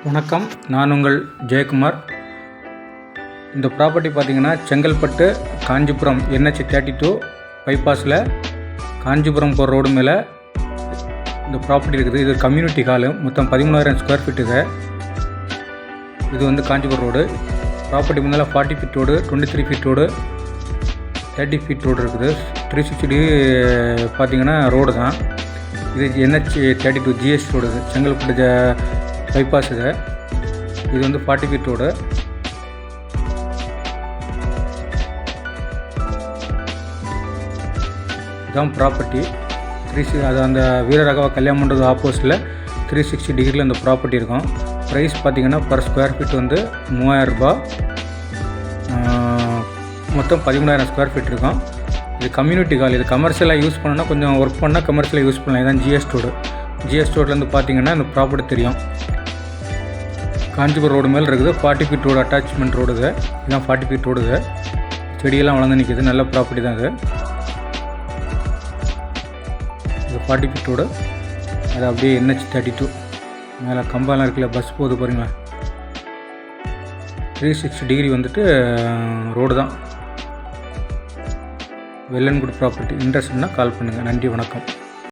வணக்கம், நான் உங்கள் ஜெயக்குமார். இந்த ப்ராப்பர்ட்டி பார்த்திங்கன்னா செங்கல்பட்டு காஞ்சிபுரம் NH 32 பைபாஸில் காஞ்சிபுரம் போகிற ரோடு மேலே இந்த ப்ராப்பர்ட்டி இருக்குது. இது கம்யூனிட்டி ஹாலு, மொத்தம் 13,000 ஸ்கொயர் ஃபீட்டுங்க. இது வந்து காஞ்சிபுரம் ரோடு. ப்ராப்பர்ட்டி முன்னால் 40 feet road, 23 feet road, 30 feet road இருக்குது. 360 டிகிரி பார்த்திங்கன்னா ரோடு தான். இது NH 32 GS ரோடு. இது செங்கல்பட்டு பைபாஸ். இது வந்து 40 ஃபீட் ரோடு. இதுதான் ப்ராப்பர்ட்டி. அது அந்த வீரராகவா கல்யாண மண்டபம் ஆப்போசிட்டில் 360 டிகிரியில் அந்த ப்ராப்பர்ட்டி இருக்கும். ப்ரைஸ் பார்த்திங்கன்னா பர் ஸ்கொயர் ஃபீட் வந்து 3000 ரூபா. மொத்தம் 13,000 ஸ்கொயர் ஃபீட் இருக்கும். இது கம்யூனிட்டி ஹால். இது கமர்ஷியலாக யூஸ் பண்ணோன்னா கொஞ்சம் ஒர்க் பண்ணால் கமர்ஷியலாக யூஸ் பண்ணலாம். இதுதான் GS ரோடு. GS ரோட்லேருந்து பார்த்திங்கன்னா இந்த ப்ராப்பர்ட்டி தெரியும். காஞ்சிபுரம் ரோடு மேலே இருக்குது. 40 ஃபீட் ரோடு அட்டாச்மெண்ட் ரோடு. இதுதான் 40 ஃபீட் ரோடு. செடியெல்லாம் வளர்ந்து நிற்கிது. நல்ல ப்ராப்பர்ட்டி தான் இது. 40 ஃபீட் ரோடு. அது அப்படியே NH 32 மேலே கம்பெல்லாம் இருக்குல்ல, பஸ் போகுது பாருங்களா. 360 டிகிரி வந்துட்டு ரோடு தான். Well and good property. இன்ட்ரெஸ்ட்னா கால் பண்ணுங்கள். நன்றி, வணக்கம்.